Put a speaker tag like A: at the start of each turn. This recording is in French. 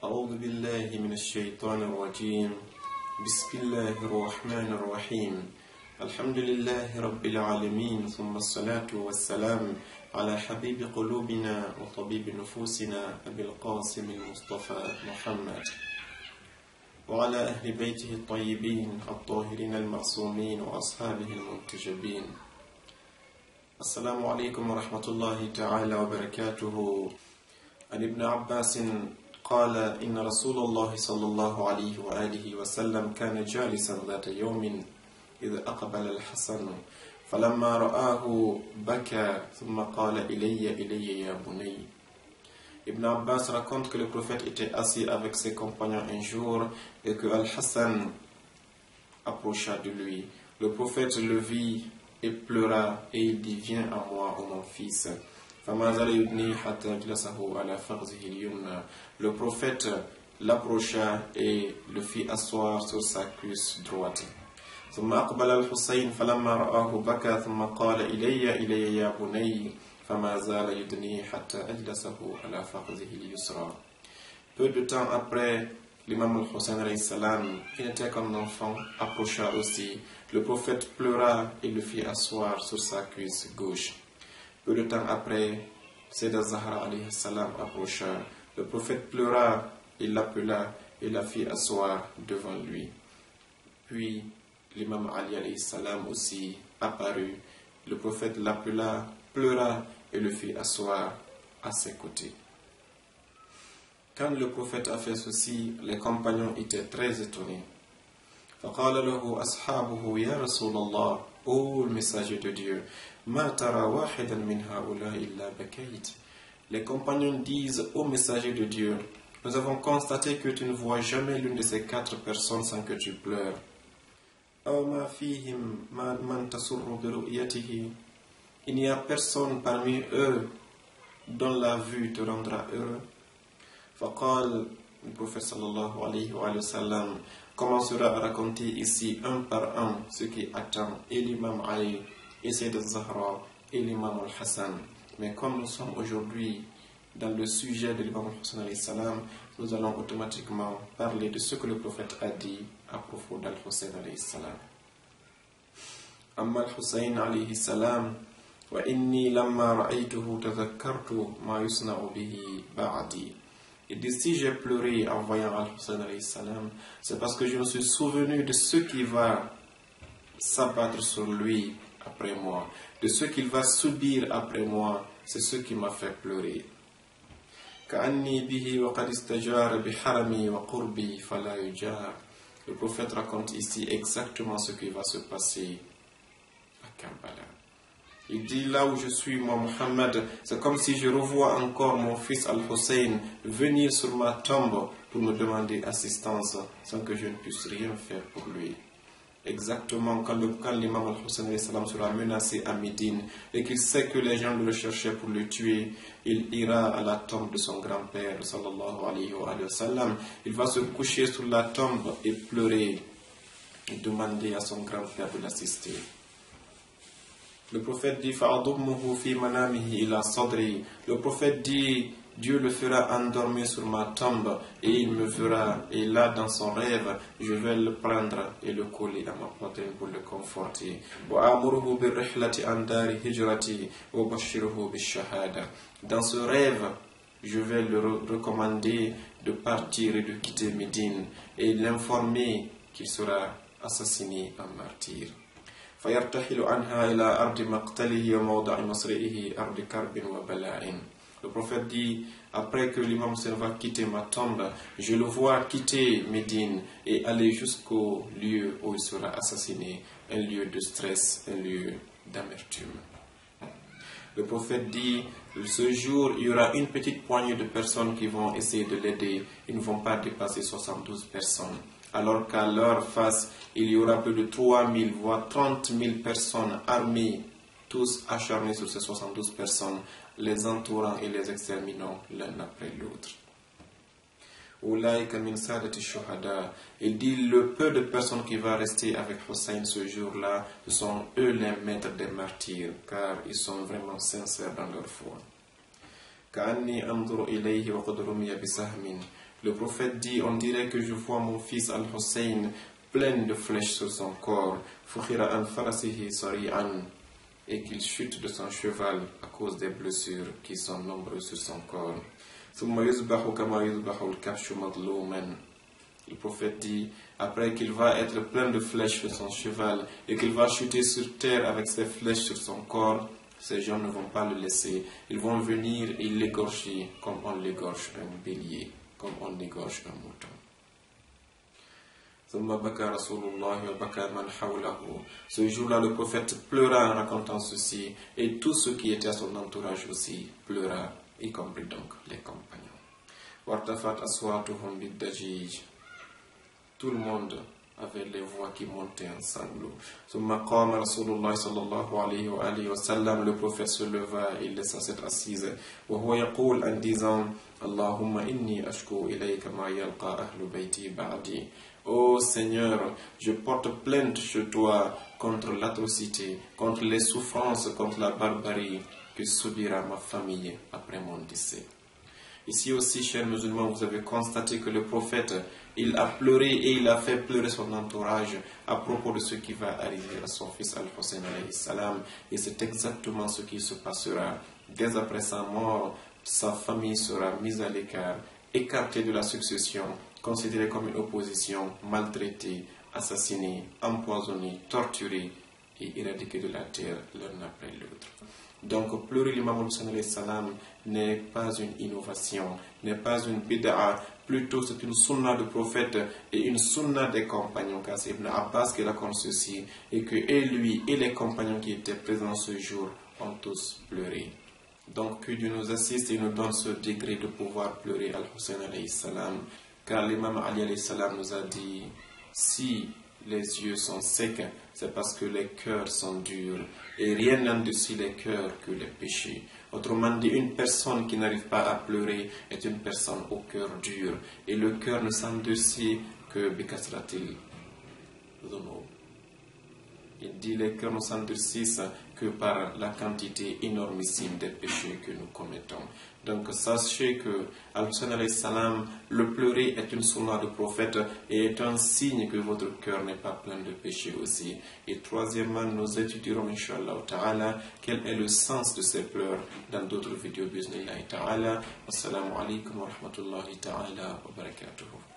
A: أعوذ بالله من الشيطان الرجيم بسم الله الرحمن الرحيم الحمد لله رب العالمين ثم الصلاة والسلام على حبيب قلوبنا وطبيب نفوسنا أبي القاسم المصطفى محمد وعلى أهل بيته الطيبين الطاهرين المعصومين وأصحابه المنتجبين. السلام عليكم ورحمة الله تعالى وبركاته. عن ابن عباس قال إن رسول الله صلى الله عليه وآله وسلم كان جالسا ذات يوم إذ أقبل الحسن فلما رآه بكى ثم قال إلي يا بني. Ibn Abbas raconte que le prophète était assis avec ses compagnons un jour et que Al-Hassan approcha de lui. Le prophète le vit et pleura et il dit: Viens à moi, ô mon fils. Le prophète l'approcha et le fit asseoir sur sa cuisse droite. ثم أقبل الحسين فلما رآه بكى ثم قال إلي يا بني فما زال يدني حتى أجلسه على فخذه اليسرى. Peu de temps après, l'imam al-Hussein alayhi salam, qui n'était qu'un enfant, approcha aussi. Le prophète pleura et le fit asseoir sur sa cuisse gauche. Peu de temps après, Sayyidah Zahra alayhi salam approcha. Le prophète pleura, il l'appela et la fit asseoir devant lui. Puis l'imam Ali alayhi salam aussi apparut. Le prophète l'appela, pleura et le fit asseoir à ses côtés. Quand le prophète a fait ceci, les compagnons étaient très étonnés. فقال له أصحابه يا رسول الله, ô le messager de Dieu, ما ترى واحدا من هؤلاء إلا بكيت. Les compagnons disent au messager de Dieu: nous avons constaté que tu ne vois jamais l'une de ces quatre personnes sans que tu pleures. أو ما فيهم من تسر برؤيته. Il n'y a personne parmi eux dont la vue te rendra heureux. فقال, le prophète sallallahu alayhi wa sallam commencera à raconter ici un par un ce qui attend et l'imam Ali, et Sayyidah Zahra et l'imam al-Hassan. Mais comme nous sommes aujourd'hui dans le sujet de l'imam al-Hassan alayhi salam, nous allons automatiquement parler de ce que le prophète a dit à propos d'Al-Hussein alayhi salam. Amma al-Hussein alayhi salam wa inni lamma ra'aytuhu tadhakkartu ma yusna'u bihi ba'di. Et dit: si j'ai pleuré en voyant Al-Hussein alayhi salam, c'est parce que je me suis souvenu de ce qui va s'abattre sur lui après moi, de ce qu'il va subir après moi. C'est ce qui m'a fait pleurer. كأني به وقد استجار بحرمي وقربي فلا يجار. Le prophète raconte ici exactement ce qui va se passer à Karbala. Il dit: là où je suis, moi Muhammad, c'est comme si je revois encore mon fils Al-Hussein venir sur ma tombe pour me demander assistance sans que je ne puisse rien faire pour lui. Exactement quand l'imam Al-Hussein sera menacé à Médine et qu'il sait que les gens le recherchaient pour le tuer, il ira à la tombe de son grand-père sallallahu alayhi wa sallam. Il va se coucher sur la tombe et pleurer et demander à son grand-père de l'assister. Le prophète dit: le prophète dit: Dieu le fera endormir sur ma tombe et il me verra, et là dans son rêve je vais le prendre et le coller à ma poitrine pour le conforter. Dans ce rêve, je vais le recommander de partir et de quitter Médine et l'informer qu'il sera assassiné en martyr. Le prophète dit: après que l'imam Hussein va quitter ma tombe, je le vois quitter Médine et aller jusqu'au lieu où il sera assassiné, un lieu de stress, un lieu d'amertume. Le prophète dit: ce jour, il y aura une petite poignée de personnes qui vont essayer de l'aider. Ils ne vont pas dépasser 72 personnes. Alors qu'à leur face, il y aura plus de 3000, voire 30 000 personnes armées, tous acharnés sur ces 72 personnes, les entourant et les exterminant l'un après l'autre. Il dit: le peu de personnes qui vont rester avec Hussein ce jour-là, ce sont eux les maîtres des martyrs, car ils sont vraiment sincères dans leur foi. Le prophète dit, on dirait que je vois mon fils Al-Hussein plein de flèches sur son corps, fukhira an farasihi sari'an, et qu'il chute de son cheval à cause des blessures qui sont nombreuses sur son corps. Le prophète dit, après qu'il va être plein de flèches sur son cheval et qu'il va chuter sur terre avec ses flèches sur son corps, ces gens ne vont pas le laisser. Ils vont venir et l'égorger comme on l'égorge un bélier, comme on égorge un mouton. Ce jour-là, le prophète pleura en racontant ceci, et tous ceux qui étaient à son entourage aussi pleura, y compris donc les compagnons. Tout le monde avait les voix qui montaient en sanglots. Le prophète se leva et il laissa cette assise. En disant, Allahumma inni ashku ilayka ma yalqa ahlu bayti ba'di. Ô Seigneur, je porte plainte chez toi contre l'atrocité, contre les souffrances, contre la barbarie que subira ma famille après mon décès. Ici aussi, chers musulmans, vous avez constaté que le prophète, il a pleuré et il a fait pleurer son entourage à propos de ce qui va arriver à son fils Al-Hussein alayhi salam. Et c'est exactement ce qui se passera. Dès après sa mort, sa famille sera mise à l'écart, écartée de la succession, considérée comme une opposition, maltraitée, assassinée, empoisonnée, torturée et éradiquée de la terre l'un après l'autre. Donc pleurer l'imam Hussein alayhi salam n'est pas une innovation, n'est pas une bid'a, plutôt c'est une sunna du prophète et une sunna des compagnons, car c'est Ibn Abbas qui raconte ceci, et que et lui et les compagnons qui étaient présents ce jour ont tous pleuré. Donc que Dieu nous assiste et nous donne ce degré de pouvoir pleurer Al-Hussein alayhi salam, car l'imam Ali alayhi salam nous a dit, si les yeux sont secs, c'est parce que les cœurs sont durs. Et rien n'endurcit les cœurs que les péchés. Autrement dit, une personne qui n'arrive pas à pleurer est une personne au cœur dur. Et le cœur ne s'endurcit que bikasratil dhunub. Il dit les cœurs ne s'endurcissent que par la quantité énormissime des péchés que nous commettons. Donc sachez que Al-Hussein alayhi salam, le pleurer est une sunna de prophète et est un signe que votre cœur n'est pas plein de péchés aussi. Et troisièmement, nous étudierons Inch'Allah ta'ala quel est le sens de ces pleurs dans d'autres vidéos. Bismillah ta'ala. Assalamu alaikum wa rahmatullahi ta'ala wa barakatuhu.